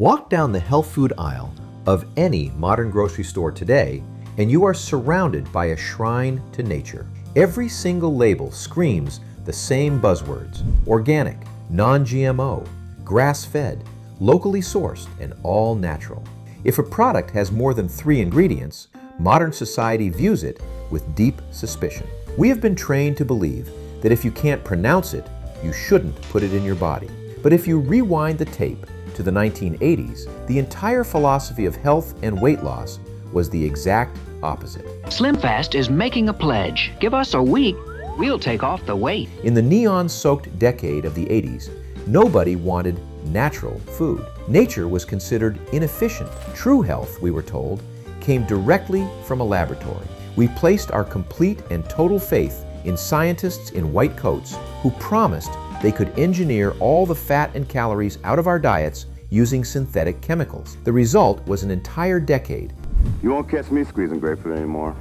Walk down the health food aisle of any modern grocery store today, and you are surrounded by a shrine to nature. Every single label screams the same buzzwords: organic, non-GMO, grass-fed, locally sourced, and all natural. If a product has more than 3 ingredients, modern society views it with deep suspicion. We have been trained to believe that if you can't pronounce it, you shouldn't put it in your body. But if you rewind the tape to the 1980s, the entire philosophy of health and weight loss was the exact opposite. SlimFast is making a pledge. Give us a week, we'll take off the weight. In the neon-soaked decade of the 80s, nobody wanted natural food. Nature was considered inefficient. True health, we were told, came directly from a laboratory. We placed our complete and total faith in scientists in white coats who promised they could engineer all the fat and calories out of our diets using synthetic chemicals. The result was an entire decade. You won't catch me squeezing grapefruit anymore.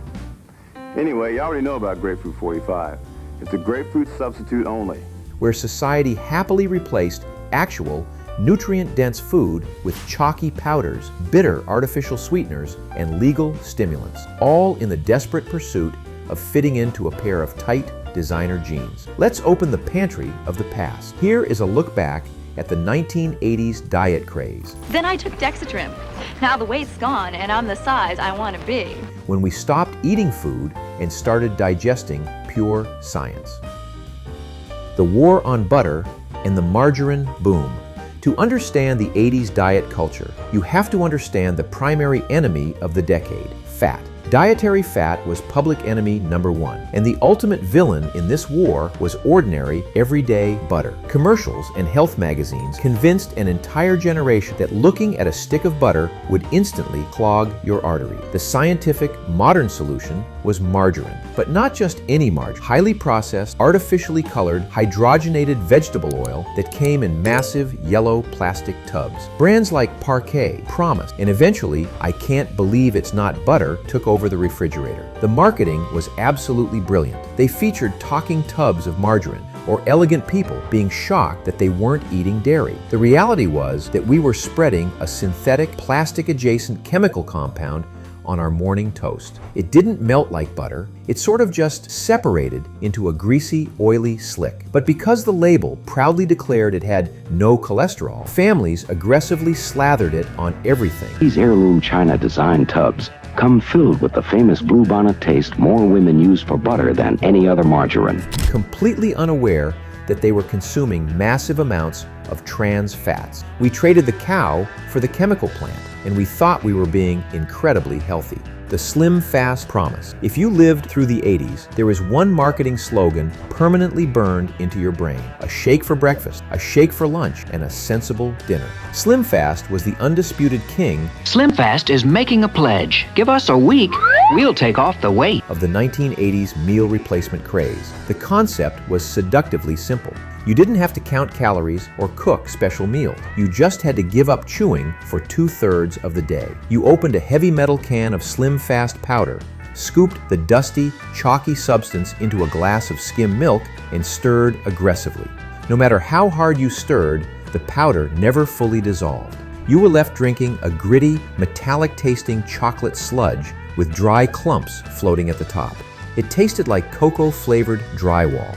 Anyway, you already know about Grapefruit 45. It's a grapefruit substitute only. Where society happily replaced actual, nutrient-dense food with chalky powders, bitter artificial sweeteners, and legal stimulants, all in the desperate pursuit of fitting into a pair of tight designer jeans. Let's open the pantry of the past. Here is a look back at the 1980s diet craze. Then I took Dexatrim. Now the weight's gone and I'm the size I want to be. When we stopped eating food and started digesting pure science. The war on butter and the margarine boom. To understand the 80s diet culture, you have to understand the primary enemy of the decade: fat. Dietary fat was public enemy number 1, and the ultimate villain in this war was ordinary, everyday butter. Commercials and health magazines convinced an entire generation that looking at a stick of butter would instantly clog your artery. The scientific, modern solution was margarine. But not just any margarine. Highly processed, artificially colored, hydrogenated vegetable oil that came in massive yellow plastic tubs. Brands like Parquet, Promise, and eventually I Can't Believe It's Not Butter took over the refrigerator. The marketing was absolutely brilliant. They featured talking tubs of margarine or elegant people being shocked that they weren't eating dairy. The reality was that we were spreading a synthetic, plastic-adjacent chemical compound on our morning toast. It didn't melt like butter, it sort of just separated into a greasy, oily slick. But because the label proudly declared it had no cholesterol, families aggressively slathered it on everything. These heirloom China design tubs come filled with the famous bluebonnet taste more women use for butter than any other margarine. Completely unaware that they were consuming massive amounts of trans fats. We traded the cow for the chemical plant, and we thought we were being incredibly healthy. The SlimFast promise. If you lived through the 80s, there was one marketing slogan permanently burned into your brain: a shake for breakfast, a shake for lunch, and a sensible dinner. SlimFast was the undisputed king SlimFast is making a pledge. Give us a week, we'll take off the weight. of the 1980s meal replacement craze. The concept was seductively simple. You didn't have to count calories or cook special meals. You just had to give up chewing for 2/3 of the day. You opened a heavy metal can of SlimFast powder, scooped the dusty, chalky substance into a glass of skim milk, and stirred aggressively. No matter how hard you stirred, the powder never fully dissolved. You were left drinking a gritty, metallic-tasting chocolate sludge with dry clumps floating at the top. It tasted like cocoa-flavored drywall.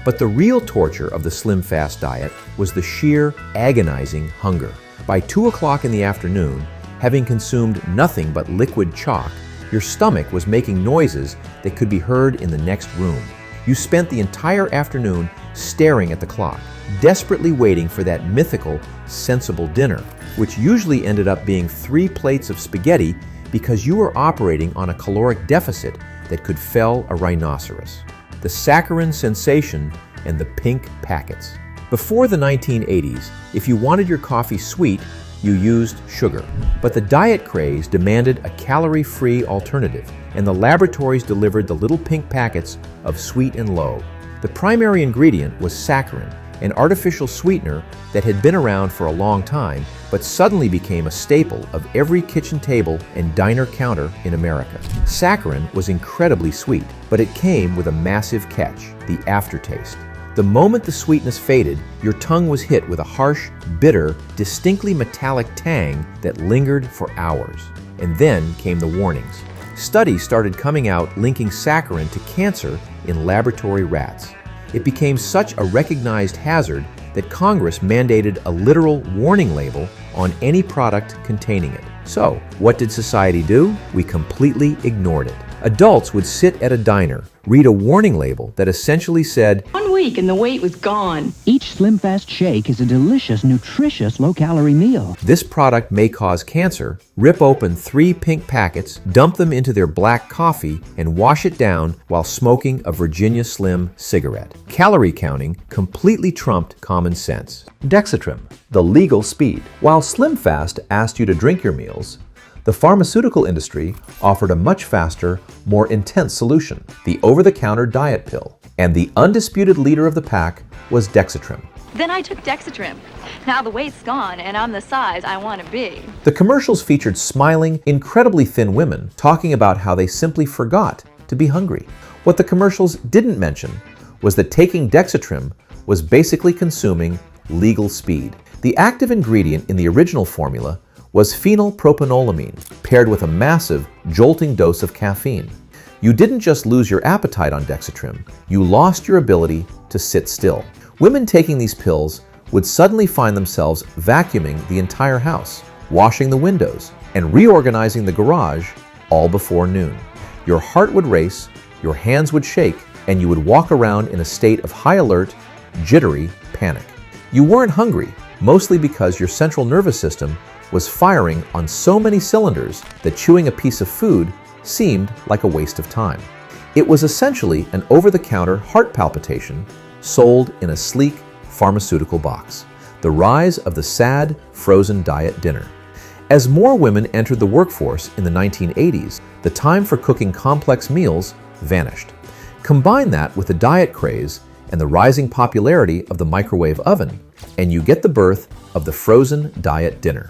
But the real torture of the SlimFast diet was the sheer, agonizing hunger. By 2 o'clock in the afternoon, having consumed nothing but liquid chalk, your stomach was making noises that could be heard in the next room. You spent the entire afternoon staring at the clock, desperately waiting for that mythical, sensible dinner, which usually ended up being 3 plates of spaghetti because you were operating on a caloric deficit that could fell a rhinoceros. The saccharine sensation and the pink packets. Before the 1980s, if you wanted your coffee sweet, you used sugar. But the diet craze demanded a calorie-free alternative, and the laboratories delivered the little pink packets of Sweet and Low. The primary ingredient was saccharin, an artificial sweetener that had been around for a long time, but suddenly became a staple of every kitchen table and diner counter in America. Saccharin was incredibly sweet, but it came with a massive catch: the aftertaste. The moment the sweetness faded, your tongue was hit with a harsh, bitter, distinctly metallic tang that lingered for hours. And then came the warnings. Studies started coming out linking saccharin to cancer in laboratory rats. It became such a recognized hazard that Congress mandated a literal warning label on any product containing it. So, what did society do? We completely ignored it. Adults would sit at a diner, read a warning label that essentially said, 1 week and the weight was gone. Each Slim Fast shake is a delicious, nutritious, low-calorie meal. this product may cause cancer, rip open 3 pink packets, dump them into their black coffee, and wash it down while smoking a Virginia Slim cigarette. Calorie counting completely trumped common sense. Dexatrim, the legal speed. While Slim Fast asked you to drink your meals, the pharmaceutical industry offered a much faster, more intense solution, the over-the-counter diet pill. And the undisputed leader of the pack was Dexatrim. Then I took Dexatrim. Now the weight's gone and I'm the size I want to be. The commercials featured smiling, incredibly thin women talking about how they simply forgot to be hungry. What the commercials didn't mention was that taking Dexatrim was basically consuming legal speed. The active ingredient in the original formula was phenylpropanolamine, paired with a massive, jolting dose of caffeine. You didn't just lose your appetite on Dexatrim, you lost your ability to sit still. Women taking these pills would suddenly find themselves vacuuming the entire house, washing the windows, and reorganizing the garage all before noon. Your heart would race, your hands would shake, and you would walk around in a state of high alert, jittery panic. You weren't hungry, mostly because your central nervous system was firing on so many cylinders that chewing a piece of food seemed like a waste of time. It was essentially an over-the-counter heart palpitation sold in a sleek pharmaceutical box. The rise of the sad, frozen diet dinner. As more women entered the workforce in the 1980s, the time for cooking complex meals vanished. Combine that with the diet craze and the rising popularity of the microwave oven, and you get the birth of the frozen diet dinner.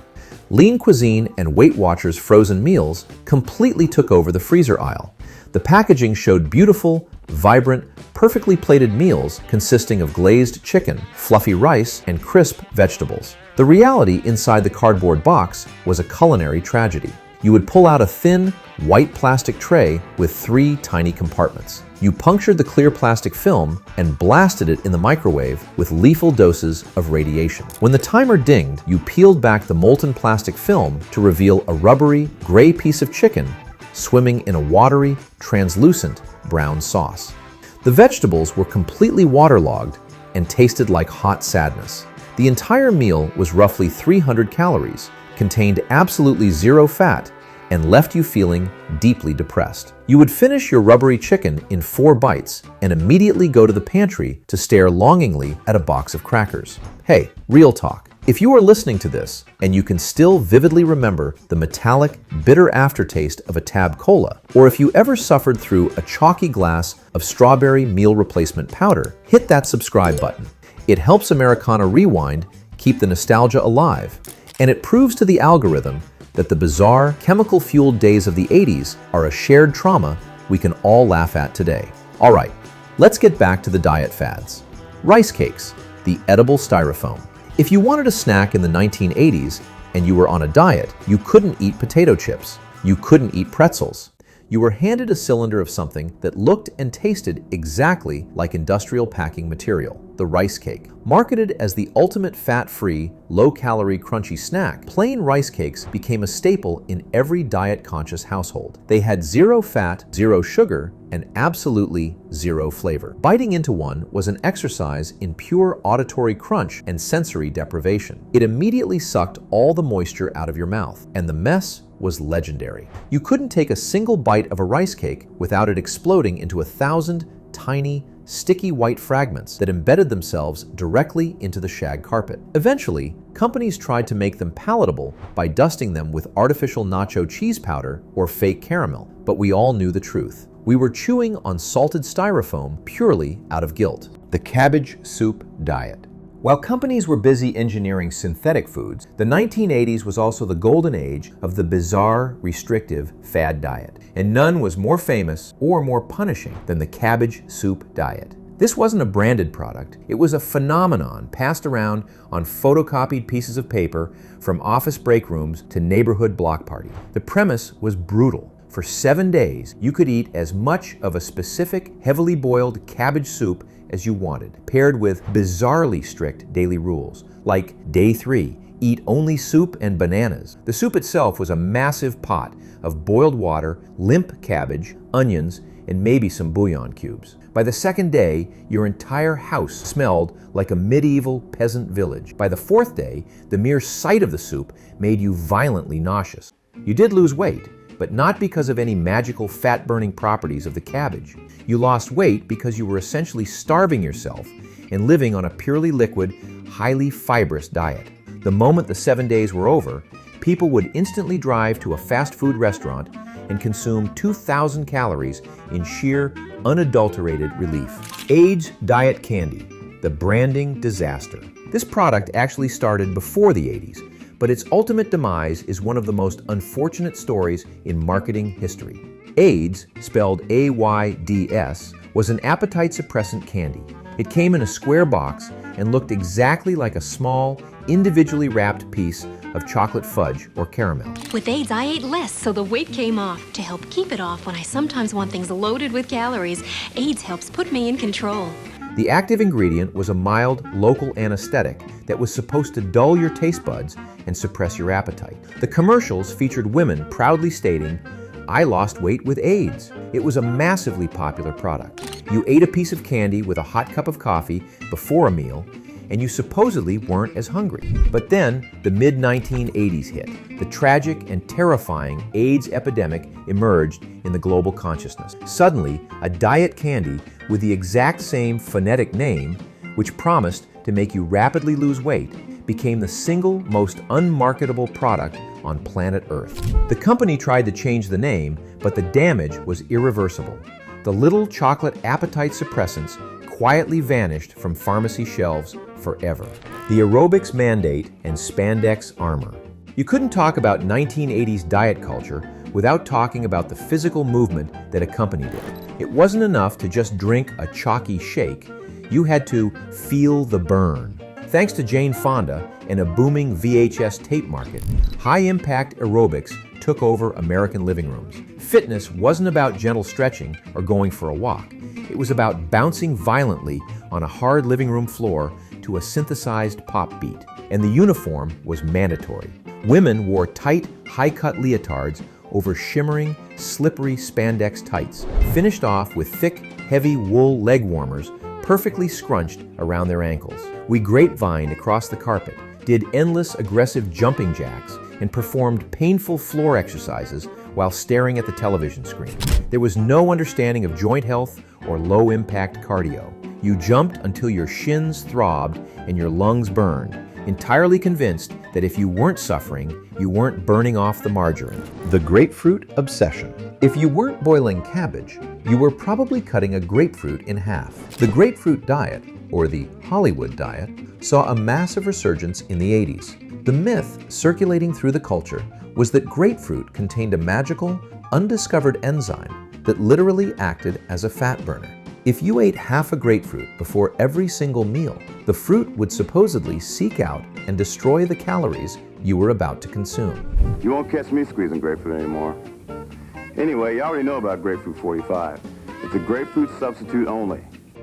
Lean Cuisine and Weight Watchers frozen meals completely took over the freezer aisle. The packaging showed beautiful, vibrant, perfectly plated meals consisting of glazed chicken, fluffy rice, and crisp vegetables. The reality inside the cardboard box was a culinary tragedy. You would pull out a thin, white plastic tray with 3 tiny compartments. You punctured the clear plastic film and blasted it in the microwave with lethal doses of radiation. When the timer dinged, you peeled back the molten plastic film to reveal a rubbery, gray piece of chicken swimming in a watery, translucent brown sauce. The vegetables were completely waterlogged and tasted like hot sadness. The entire meal was roughly 300 calories, contained absolutely 0 fat, and left you feeling deeply depressed. You would finish your rubbery chicken in 4 bites and immediately go to the pantry to stare longingly at a box of crackers. Hey, real talk. If you are listening to this and you can still vividly remember the metallic, bitter aftertaste of a Tab Cola, or if you ever suffered through a chalky glass of strawberry meal replacement powder, hit that subscribe button. It helps Americana Rewind keep the nostalgia alive, and it proves to the algorithm that the bizarre, chemical-fueled days of the 80s are a shared trauma we can all laugh at today. All right, let's get back to the diet fads. Rice cakes, the edible styrofoam. If you wanted a snack in the 1980s and you were on a diet, you couldn't eat potato chips. You couldn't eat pretzels. You were handed a cylinder of something that looked and tasted exactly like industrial packing material, the rice cake. Marketed as the ultimate fat-free, low-calorie, crunchy snack, plain rice cakes became a staple in every diet-conscious household. They had 0 fat, 0 sugar, and absolutely 0 flavor. Biting into one was an exercise in pure auditory crunch and sensory deprivation. It immediately sucked all the moisture out of your mouth, and the mess was legendary. You couldn't take a single bite of a rice cake without it exploding into 1,000 tiny, sticky white fragments that embedded themselves directly into the shag carpet. Eventually, companies tried to make them palatable by dusting them with artificial nacho cheese powder or fake caramel, but we all knew the truth. We were chewing on salted styrofoam purely out of guilt. The cabbage soup diet. While companies were busy engineering synthetic foods, the 1980s was also the golden age of the bizarre, restrictive fad diet. And none was more famous or more punishing than the cabbage soup diet. This wasn't a branded product. It was a phenomenon passed around on photocopied pieces of paper from office break rooms to neighborhood block parties. The premise was brutal. For 7 days, you could eat as much of a specific, heavily boiled cabbage soup as you wanted, paired with bizarrely strict daily rules, like Day 3, eat only soup and bananas. The soup itself was a massive pot of boiled water, limp cabbage, onions, and maybe some bouillon cubes. By the second day, your entire house smelled like a medieval peasant village. By the fourth day, the mere sight of the soup made you violently nauseous. You did lose weight, but not because of any magical fat-burning properties of the cabbage. You lost weight because you were essentially starving yourself and living on a purely liquid, highly fibrous diet. The moment the 7 days were over, people would instantly drive to a fast food restaurant and consume 2,000 calories in sheer, unadulterated relief. AIDS diet candy, the branding disaster. This product actually started before the 80s, but its ultimate demise is one of the most unfortunate stories in marketing history. AIDS, spelled A-Y-D-S, was an appetite suppressant candy. It came in a square box and looked exactly like a small, individually wrapped piece of chocolate fudge or caramel. With AIDS, I ate less, so the weight came off. To help keep it off when I sometimes want things loaded with calories, AIDS helps put me in control. The active ingredient was a mild, local anesthetic that was supposed to dull your taste buds and suppress your appetite. The commercials featured women proudly stating, "I lost weight with AIDS." It was a massively popular product. You ate a piece of candy with a hot cup of coffee before a meal, and you supposedly weren't as hungry. But then the mid-1980s hit. The tragic and terrifying AIDS epidemic emerged in the global consciousness. Suddenly, a diet candy with the exact same phonetic name, which promised to make you rapidly lose weight, became the single most unmarketable product on planet Earth. The company tried to change the name, but the damage was irreversible. The little chocolate appetite suppressants quietly vanished from pharmacy shelves forever. The aerobics mandate and spandex armor. You couldn't talk about 1980s diet culture without talking about the physical movement that accompanied it. It wasn't enough to just drink a chalky shake. You had to feel the burn. Thanks to Jane Fonda and a booming VHS tape market, high-impact aerobics took over American living rooms. Fitness wasn't about gentle stretching or going for a walk. It was about bouncing violently on a hard living room floor to a synthesized pop beat. And the uniform was mandatory. Women wore tight, high-cut leotards over shimmering, slippery spandex tights, finished off with thick, heavy wool leg warmers perfectly scrunched around their ankles. We grapevined across the carpet, did endless aggressive jumping jacks, and performed painful floor exercises while staring at the television screen. There was no understanding of joint health or low-impact cardio. You jumped until your shins throbbed and your lungs burned, entirely convinced that if you weren't suffering, you weren't burning off the margarine. The grapefruit obsession. If you weren't boiling cabbage, you were probably cutting a grapefruit in half. The grapefruit diet, or the Hollywood diet, saw a massive resurgence in the 80s. The myth circulating through the culture was that grapefruit contained a magical, undiscovered enzyme that literally acted as a fat burner. If you ate half a grapefruit before every single meal, the fruit would supposedly seek out and destroy the calories you were about to consume. You won't catch me squeezing grapefruit anymore. Anyway, you already know about grapefruit 45. It's a grapefruit substitute only.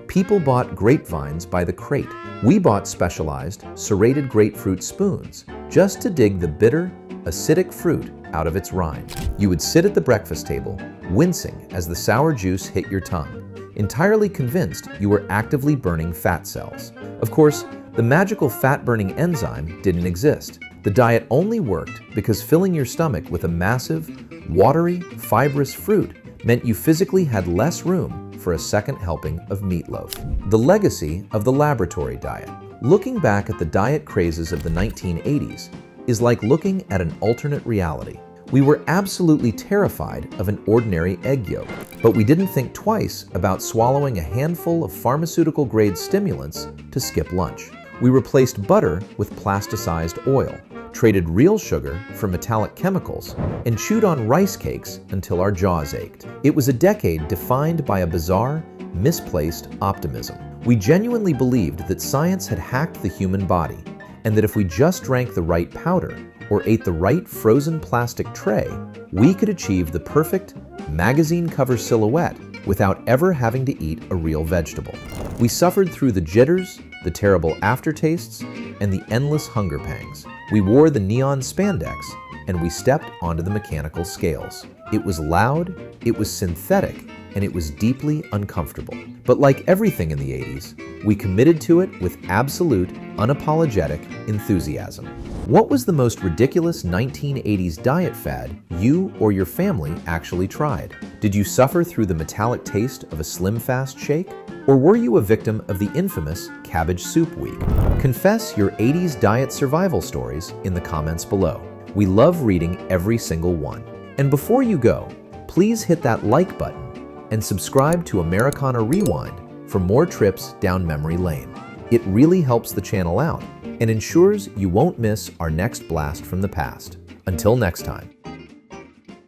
People bought grapevines by the crate. We bought specialized, serrated grapefruit spoons just to dig the bitter, acidic fruit out of its rind. You would sit at the breakfast table, wincing as the sour juice hit your tongue, entirely convinced you were actively burning fat cells. Of course, the magical fat-burning enzyme didn't exist. The diet only worked because filling your stomach with a massive, watery, fibrous fruit meant you physically had less room for a second helping of meatloaf. The legacy of the laboratory diet. Looking back at the diet crazes of the 1980s is like looking at an alternate reality. We were absolutely terrified of an ordinary egg yolk, but we didn't think twice about swallowing a handful of pharmaceutical-grade stimulants to skip lunch. We replaced butter with plasticized oil, traded real sugar for metallic chemicals, and chewed on rice cakes until our jaws ached. It was a decade defined by a bizarre, misplaced optimism. We genuinely believed that science had hacked the human body, and that if we just drank the right powder or ate the right frozen plastic tray, we could achieve the perfect magazine cover silhouette without ever having to eat a real vegetable. We suffered through the jitters, the terrible aftertastes, and the endless hunger pangs. We wore the neon spandex, and we stepped onto the mechanical scales. It was loud, it was synthetic, and it was deeply uncomfortable. But like everything in the 80s, we committed to it with absolute, unapologetic enthusiasm. What was the most ridiculous 1980s diet fad you or your family actually tried? Did you suffer through the metallic taste of a Slim Fast shake? Or were you a victim of the infamous Cabbage Soup Week? Confess your 80s diet survival stories in the comments below. We love reading every single one. And before you go, please hit that like button and subscribe to Americana Rewind for more trips down memory lane. It really helps the channel out and ensures you won't miss our next blast from the past. Until next time.